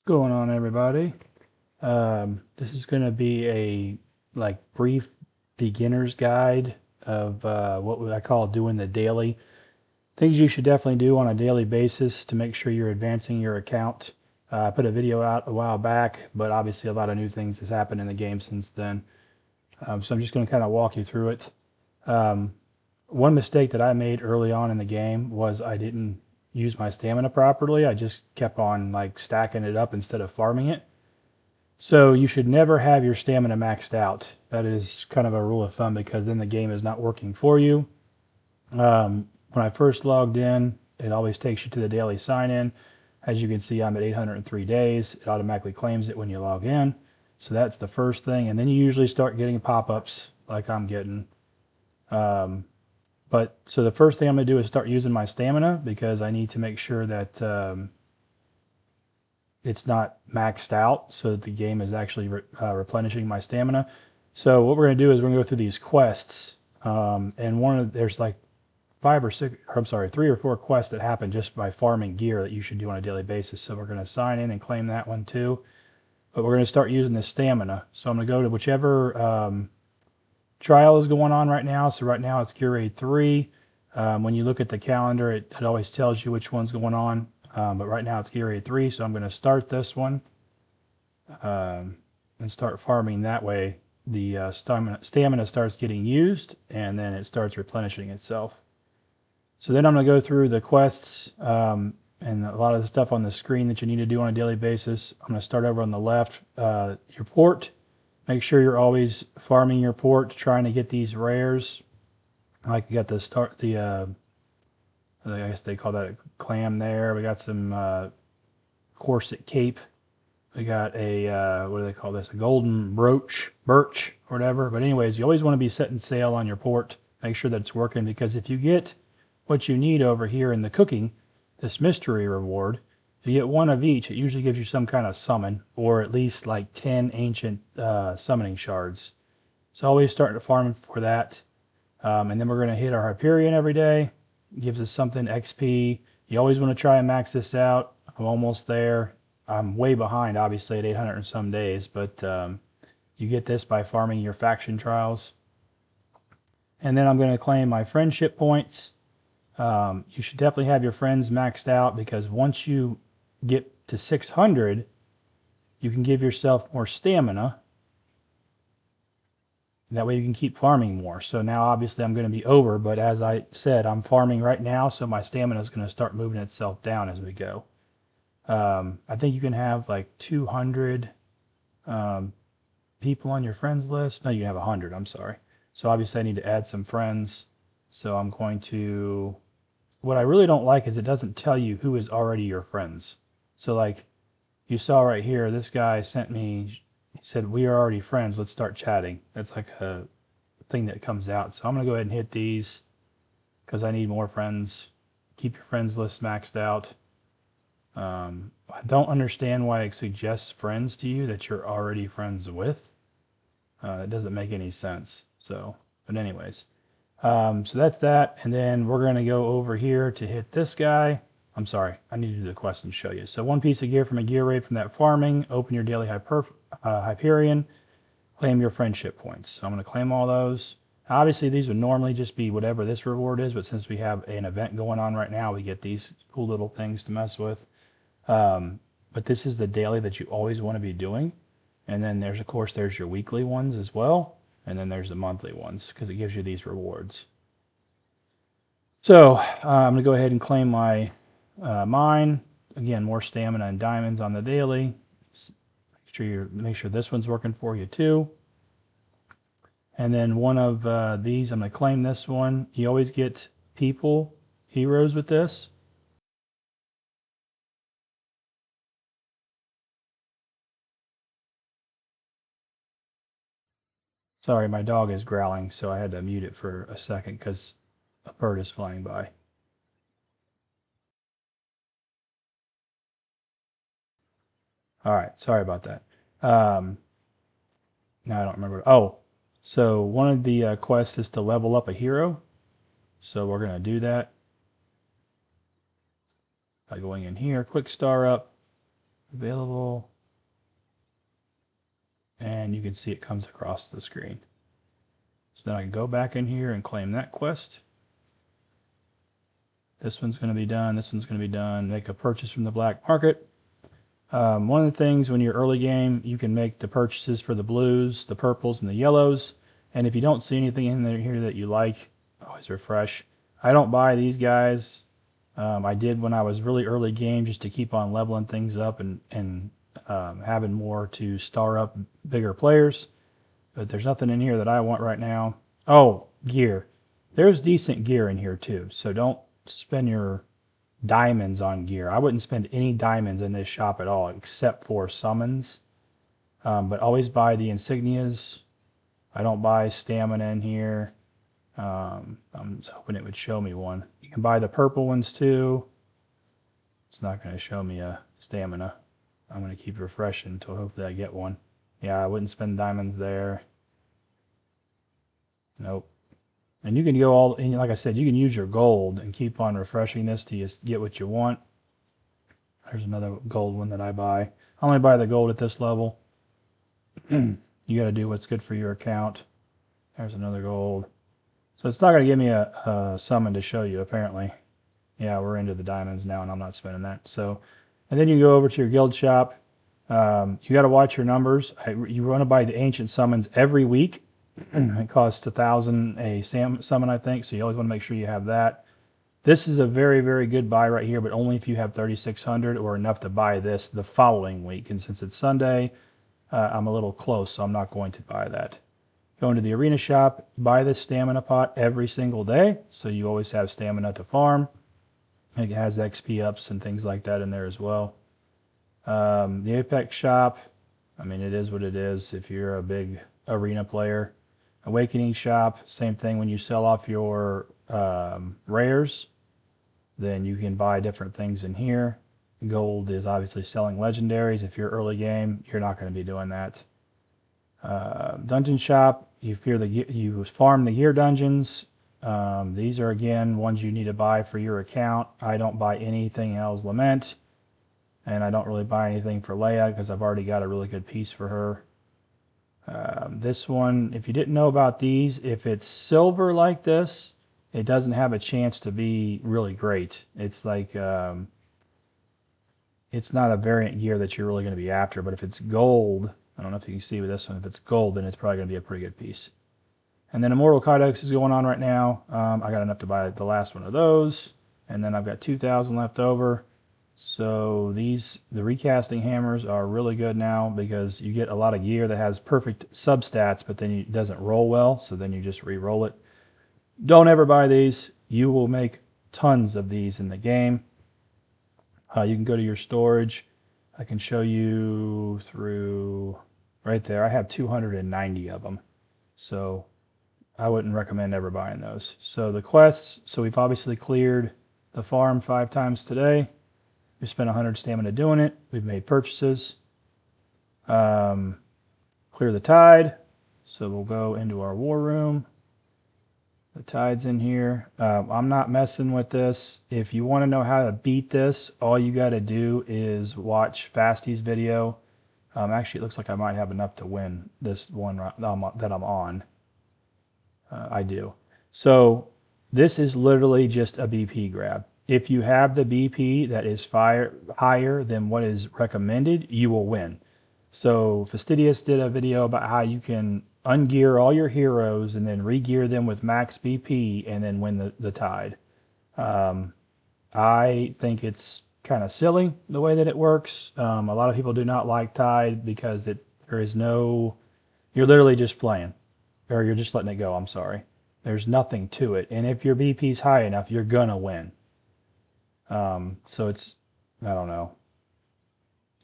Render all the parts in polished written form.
Going on, everybody? This is going to be a brief beginner's guide of what I call doing the daily things you should definitely do on a daily basis to make sure you're advancing your account. I put a video out a while back, but obviously a lot of new things has happened in the game since then. So I'm just going to kind of walk you through it. Um, One mistake that I made early on in the game was I didn't use my stamina properly. I just kept on stacking it up instead of farming it. So you should never have your stamina maxed out. That is kind of a rule of thumb because then the game is not working for you. When I first logged in, it always takes you to the daily sign-in. As you can see, I'm at 803 days. It automatically claims it when you log in. So that's the first thing. And then you usually start getting pop-ups like I'm getting. So the first thing I'm going to do is start using my stamina because I need to make sure that it's not maxed out so that the game is actually replenishing my stamina. So what we're going to do is we're going to go through these quests. And there's like 3 or 4 quests that happen just by farming gear that you should do on a daily basis. So we're going to sign in and claim that one too. But we're going to start using the stamina. So I'm going to go to whichever trial is going on right now. So right now it's Gear Raid 3. When you look at the calendar, it always tells you which one's going on. But right now it's Gear Raid 3, so I'm going to start this one and start farming that way. The stamina starts getting used, and then it starts replenishing itself. So then I'm going to go through the quests and a lot of the stuff on the screen that you need to do on a daily basis. I'm going to start over on the left, your port. Make sure you're always farming your port, trying to get these rares. Like you got I guess they call that a clam there. We got some corset cape. We got a, what do they call this? A golden birch, or whatever. But anyways, you always want to be setting sail on your port. Make sure that it's working, because if you get what you need over here in the cooking, this mystery reward, if you get one of each, it usually gives you some kind of summon, or at least like 10 ancient summoning shards. So always start to farm for that. And then we're going to hit our Hyperion every day. It gives us something XP. You always want to try and max this out. I'm almost there. I'm way behind, obviously, at 800 and some days, but you get this by farming your faction trials. And then I'm going to claim my friendship points. You should definitely have your friends maxed out, because once you get to 600, you can give yourself more stamina. That way you can keep farming more. So now obviously I'm going to be over, but as I said, I'm farming right now, so my stamina is going to start moving itself down as we go. I think you can have like 200 people on your friends list. No, you can have 100, I'm sorry. So obviously I need to add some friends. So I'm going to, what I really don't like is it doesn't tell you who is already your friends. So like you saw right here, this guy sent me, he said, we are already friends, let's start chatting. That's like a thing that comes out. So I'm going to go ahead and hit these because I need more friends. Keep your friends list maxed out. I don't understand why it suggests friends to you that you're already friends with. It doesn't make any sense. So, but anyways, so that's that. And then we're going to go over here to hit this guy. I'm sorry, I need to do the quest and show you. So 1 piece of gear from a gear raid from that farming. Open your daily Hyperion. Claim your friendship points. So I'm going to claim all those. Obviously, these would normally just be whatever this reward is, but since we have an event going on right now, we get these cool little things to mess with. But this is the daily that you always want to be doing. And then there's, of course, there's your weekly ones as well. And then there's the monthly ones, because it gives you these rewards. So I'm going to go ahead and claim my mine. Again, more stamina and diamonds on the daily. Make sure this one's working for you too. And then one of these, I'm going to claim this one. You always get people, heroes with this. Sorry, my dog is growling, so I had to mute it for a second because a bird is flying by. All right, sorry about that. Now I don't remember. Oh, so one of the quests is to level up a hero. So we're going to do that by going in here, quick star up. available, and you can see it comes across the screen. So then I can go back in here and claim that quest. This one's going to be done. This one's going to be done. Make a purchase from the black market. One of the things when you're early game, you can make the purchases for the blues, the purples, and the yellows. And if you don't see anything in there here that you like, always refresh. I don't buy these guys. I did when I was really early game just to keep on leveling things up and having more to star up bigger players. But there's nothing in here that I want right now. Oh, gear. There's decent gear in here too. So don't spend your diamonds on gear. I wouldn't spend any diamonds in this shop at all except for summons. But always buy the insignias. I don't buy stamina in here. I'm just hoping it would show me one. You can buy the purple ones too. It's not going to show me a stamina. I'm going to keep refreshing until hopefully I get one. Yeah, I wouldn't spend diamonds there. Nope. And you can go all, and like I said, you can use your gold and keep on refreshing this till you get what you want. There's another gold one that I buy. I only buy the gold at this level. You got to do what's good for your account. There's another gold. So it's not going to give me a summon to show you, apparently. Yeah, we're into the diamonds now, and I'm not spending that. So, and then you go over to your guild shop. You got to watch your numbers. You want to buy the ancient summons every week. It costs 1,000 a summon, I think. So you always want to make sure you have that. This is a very, very good buy right here, but only if you have 3,600 or enough to buy this the following week. And since it's Sunday, I'm a little close, so I'm not going to buy that. Go into the arena shop, buy this stamina pot every single day, so you always have stamina to farm. It has XP ups and things like that in there as well. The Apex shop, I mean, it is what it is if you're a big arena player. Awakening shop, same thing. When you sell off your rares, then you can buy different things in here. Gold is obviously selling legendaries. If you're early game, you're not going to be doing that. Dungeon shop, you farm the gear dungeons. These are again ones you need to buy for your account. I don't buy anything else Lament, and I don't really buy anything for Leia because I've already got a really good piece for her. This one, if you didn't know about these, if it's silver like this, it doesn't have a chance to be really great. It's like it's not a variant gear that you're really going to be after, but if it's gold, I don't know if you can see with this one, if it's gold, then it's probably going to be a pretty good piece. And then Immortal Codex is going on right now. I got enough to buy the last one of those, and then I've got 2,000 left over. So the recasting hammers are really good now because you get a lot of gear that has perfect substats, but then it doesn't roll well, so then you just re-roll it. Don't ever buy these. You will make tons of these in the game. You can go to your storage. I can show you through right there. I have 290 of them. So I wouldn't recommend ever buying those. So the quests, so we've obviously cleared the farm 5 times today. We spent 100 stamina doing it. We've made purchases. Clear the tide. So we'll go into our war room. The tide's in here. I'm not messing with this. If you want to know how to beat this, all you got to do is watch Fasty's video. Actually, it looks like I might have enough to win this one that I'm on. I do. So this is literally just a BP grab. If you have the BP that is higher than what is recommended, you will win. So Fastidious did a video about how you can ungear all your heroes and then re-gear them with max BP and then win the tide. I think it's kind of silly the way that it works. A lot of people do not like tide because there is no, you're literally just playing, or you're just letting it go. I'm sorry. There's nothing to it. And if your BP's high enough, you're gonna win. So it's, I don't know.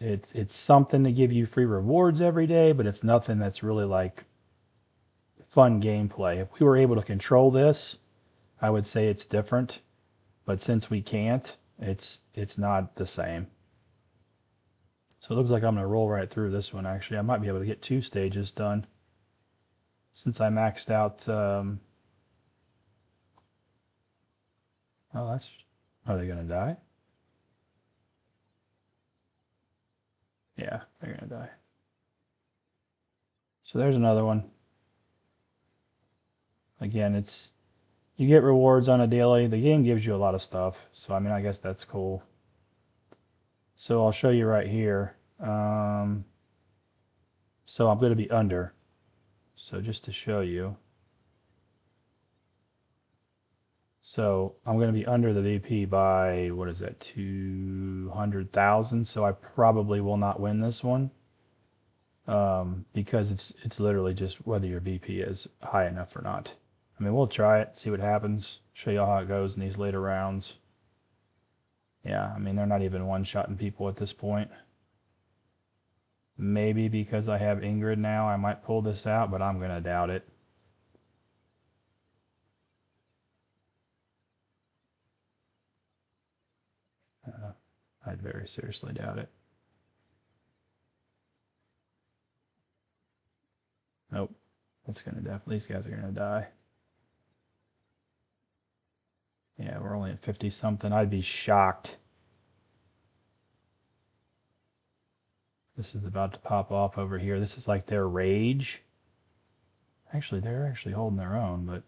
It's something to give you free rewards every day, but it's nothing that's really like fun gameplay. If we were able to control this, I would say it's different. But since we can't, it's not the same. So it looks like I'm going to roll right through this one, actually. I might be able to get 2 stages done. Since I maxed out... are they going to die? Yeah, they're gonna die. So there's another one. Again, you get rewards on a daily. The game gives you a lot of stuff. So I mean, I guess that's cool. So I'll show you right here. So I'm going to be under. So just to show you. So I'm going to be under the VP by, what is that, 200,000. So I probably will not win this one. Because it's literally just whether your VP is high enough or not. I mean, we'll try it, see what happens, show you how it goes in these later rounds. Yeah, I mean, they're not even one-shotting people at this point. Maybe because I have Ingrid now, I might pull this out, but I'm going to doubt it. I'd very seriously doubt it. Nope. It's going to definitely, these guys are going to die. Yeah, we're only at 50 something. I'd be shocked. This is about to pop off over here. This is like their rage. Actually, they're actually holding their own, but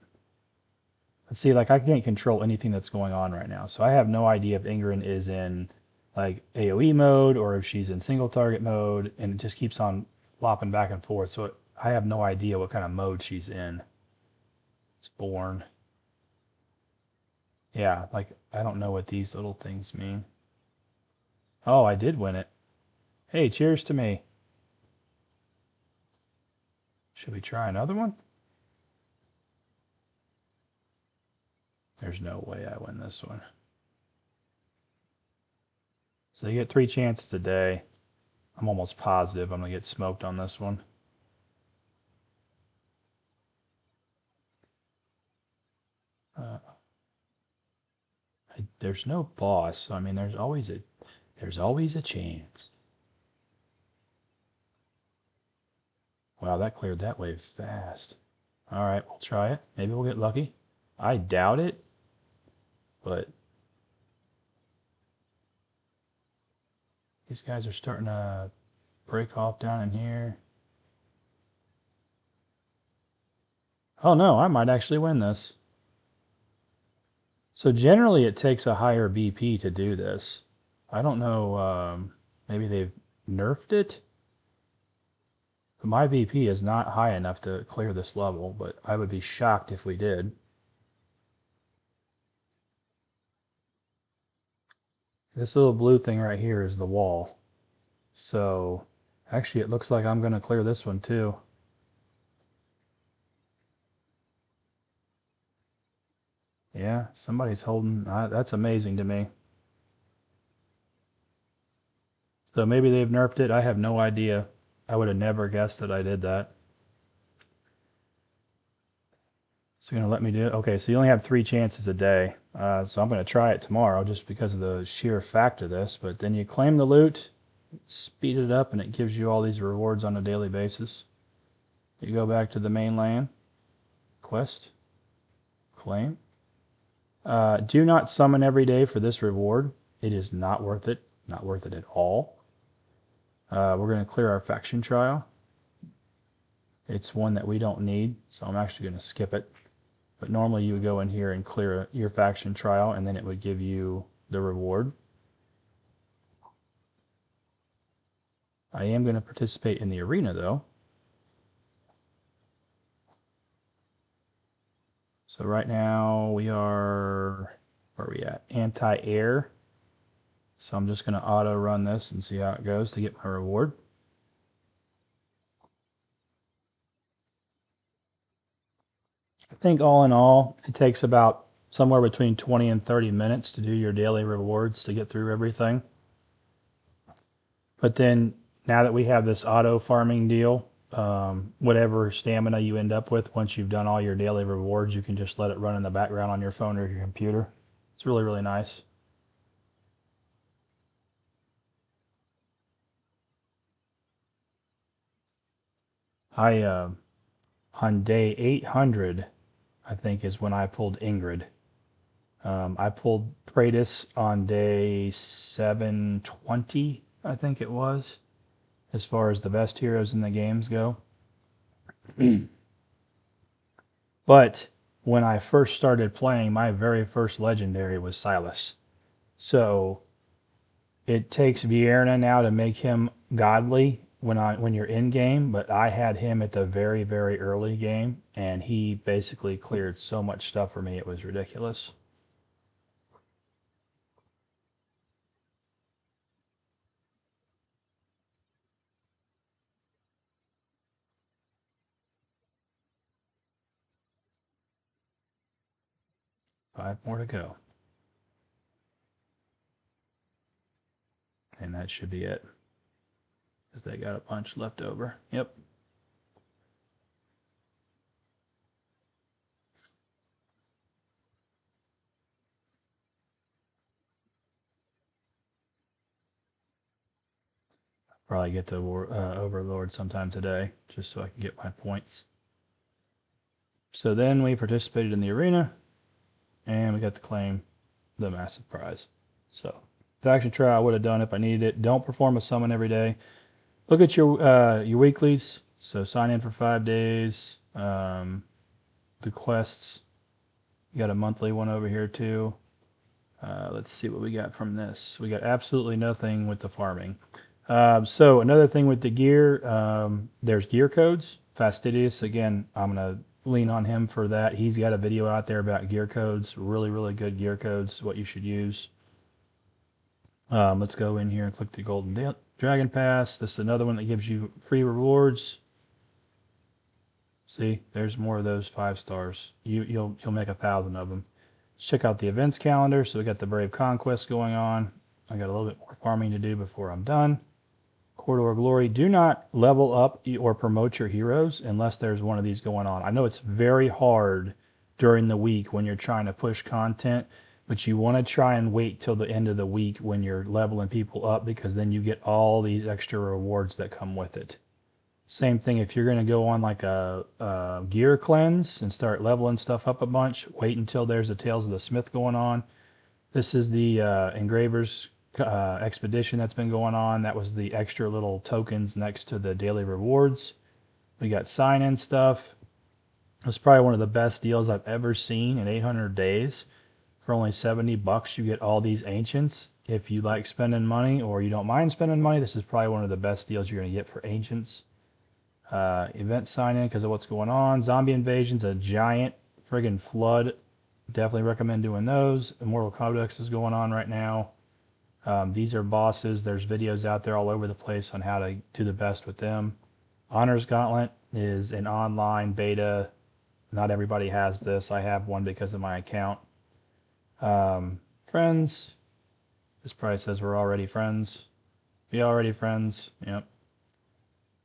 let's see, like I can't control anything that's going on right now. So I have no idea if Ingrid is in like AoE mode or if she's in single target mode, and it just keeps on flopping back and forth. So I have no idea what kind of mode she's in. It's born. Yeah, like I don't know what these little things mean. Oh, I did win it. Hey, cheers to me. Should we try another one? There's no way I win this one. So you get 3 chances a day. I'm almost positive I'm gonna get smoked on this one. There's no boss, so I mean there's always a chance. Wow, that cleared that wave fast. All right, we'll try it. Maybe we'll get lucky. I doubt it, but these guys are starting to break off down in here. Oh no, I might actually win this. So generally it takes a higher BP to do this. I don't know, maybe they've nerfed it? But my BP is not high enough to clear this level, but I would be shocked if we did. This little blue thing right here is the wall. So actually it looks like I'm going to clear this one too. Yeah, somebody's holding. That's amazing to me. So maybe they've nerfed it. I have no idea. I would have never guessed that I did that. So you're going to let me do it? Okay, so you only have 3 chances a day. So I'm going to try it tomorrow just because of the sheer fact of this. But then you claim the loot, speed it up, and it gives you all these rewards on a daily basis. You go back to the main land, quest, claim. Do not summon every day for this reward. It is not worth it. Not worth it at all. We're going to clear our faction trial. It's one that we don't need, so I'm actually going to skip it. But normally you would go in here and clear your faction trial, and then it would give you the reward. I am going to participate in the arena, though. So right now we are, where are we at? Anti-air. So I'm just going to auto run this and see how it goes to get my reward. I think all in all, it takes about somewhere between 20 and 30 minutes to do your daily rewards to get through everything. But then now that we have this auto farming deal, whatever stamina you end up with once you've done all your daily rewards, you can just let it run in the background on your phone or your computer. It's really, really nice. On day 800, I think is when I pulled Ingrid. I pulled Praetus on day 720, I think it was. as far as the best heroes in the games go. But when I first started playing, my very first legendary was Sylas. So it takes Vierna now to make him godly when you're in game, but I had him at the very, very early game, and he basically cleared so much stuff for me, it was ridiculous. Five more to go. And that should be it. Because they got a bunch left over. Yep. Probably get to Overlord sometime today, just so I can get my points. So then we participated in the arena, and we got to claim the massive prize. So faction trial I would have done if I needed it. Don't perform a summon every day. Look at your weeklies. So sign in for 5 days. The quests. You got a monthly one over here too. Let's see what we got from this. We got absolutely nothing with the farming. So another thing with the gear, there's gear codes. Fastidious, again, I'm going to lean on him for that. He's got a video out there about gear codes. Really, really good gear codes, what you should use. Let's go in here and click the Golden Dragon Pass. This is another one that gives you free rewards. See, there's more of those 5 stars. You'll make 1,000 of them. Let's check out the events calendar. So we got the Brave Conquest going on. I got a little bit more farming to do before I'm done. Corridor Glory. Do not level up or promote your heroes unless there's one of these going on. I know it's very hard during the week when you're trying to push content, but you want to try and wait till the end of the week when you're leveling people up, because then you get all these extra rewards that come with it. Same thing if you're going to go on like a gear cleanse and start leveling stuff up a bunch, wait until there's a Tales of the Smith going on. This is the Engravers expedition that's been going on. That was the extra little tokens next to the daily rewards. We got sign-in stuff. It's probably one of the best deals I've ever seen in 800 days. For only $70, you get all these ancients. If you like spending money or you don't mind spending money, this is probably one of the best deals you're going to get for ancients. Event sign-in because of what's going on. Zombie Invasion's a giant friggin' flood. Definitely recommend doing those. Immortal Codex is going on right now. These are bosses. There's videos out there all over the place on how to do the best with them. Honors Gauntlet is an online beta. Not everybody has this. I have one because of my account. Friends. This probably says we're already friends. Be already friends. Yep.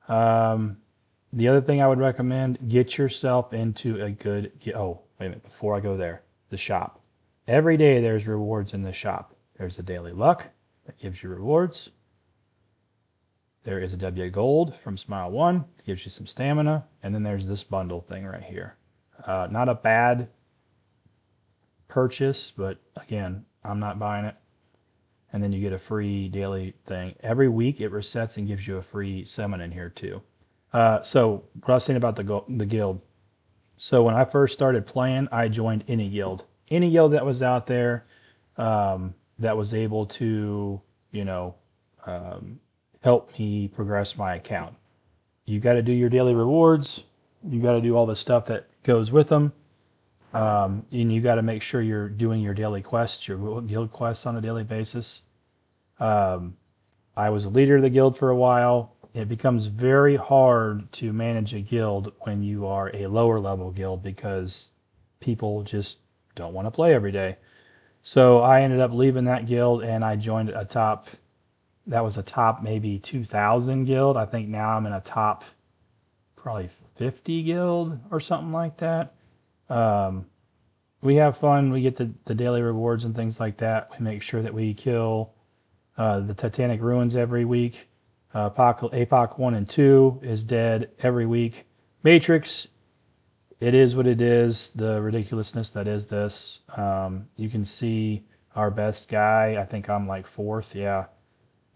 The other thing I would recommend, get yourself into a good... Oh, wait a minute. Before I go there, the shop. Every day there's rewards in the shop. There's a daily luck that gives you rewards. There is a W Gold from Smile 1. Gives you some stamina. And then there's this bundle thing right here. Not a bad purchase, but again, I'm not buying it. And then you get a free daily thing. Every week it resets and gives you a free summon in here too. So what I was saying about the guild. So when I first started playing, I joined any guild. Any guild that was out there that was able to, help me progress my account. You got to do your daily rewards. You got to do all the stuff that goes with them. And you got to make sure you're doing your daily quests, your guild quests on a daily basis. I was a leader of the guild for a while. It becomes very hard to manage a guild when you are a lower level guild because people just don't want to play every day. So I ended up leaving that guild and I joined a top maybe 2,000 guild. I think now I'm in a top probably 50 guild or something like that. We have fun. We get the daily rewards and things like that. We make sure that we kill the Titanic Ruins every week. APOC 1 and 2 is dead every week. Matrix, it is what it is. The ridiculousness that is this. You can see our best guy. I think I'm like 4th. Yeah.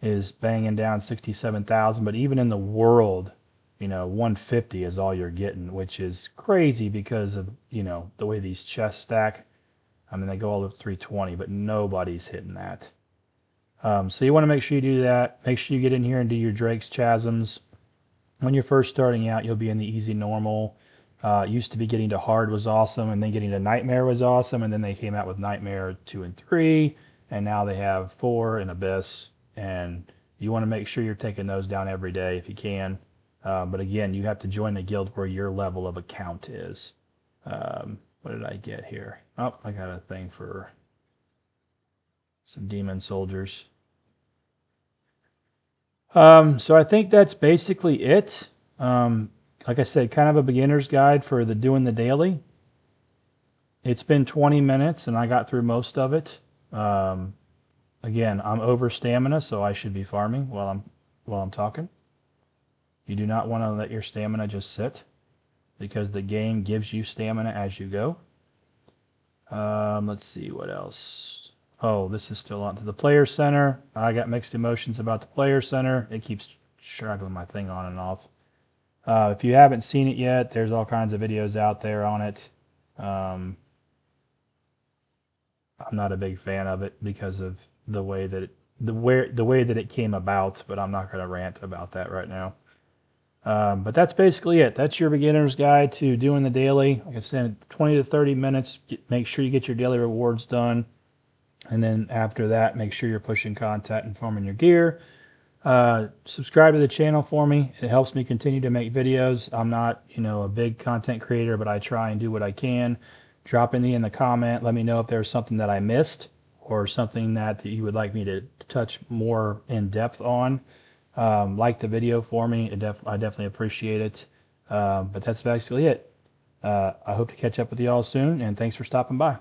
is banging down 67,000, but even in the world, 150 is all you're getting, which is crazy because of, the way these chests stack. I mean, they go all up to 320, but nobody's hitting that. So you want to make sure you do that. Make sure you get in here and do your Drake's Chasms. When you're first starting out, you'll be in the easy normal. Used to be getting to hard was awesome, and then getting to nightmare was awesome, and then they came out with nightmare 2 and 3, and now they have 4 and abyss, and you want to make sure you're taking those down every day if you can. But again, you have to join the guild where your level of account is. What did I get here? Oh, I got a thing for some demon soldiers. So I think that's basically it. Like I said, kind of a beginner's guide for doing the daily. It's been 20 minutes and I got through most of it. Again, I'm over stamina, so I should be farming while I'm talking. You do not want to let your stamina just sit, because the game gives you stamina as you go. Let's see what else. Oh, this is still on to the player center. I got mixed emotions about the player center. It keeps struggling my thing on and off. If you haven't seen it yet, there's all kinds of videos out there on it. I'm not a big fan of it because of the way that it came about, but I'm not going to rant about that right now. But that's basically it. That's your beginner's guide to doing the daily. Like I said, 20 to 30 minutes. Make sure you get your daily rewards done. And then after that, make sure you're pushing content and farming your gear. Subscribe to the channel for me. It helps me continue to make videos. I'm not, a big content creator, but I try and do what I can. Drop in the comment. Let me know if there's something that I missed or something that you would like me to touch more in depth on. Like the video for me. I definitely appreciate it. But that's basically it. I hope to catch up with you all soon, and thanks for stopping by.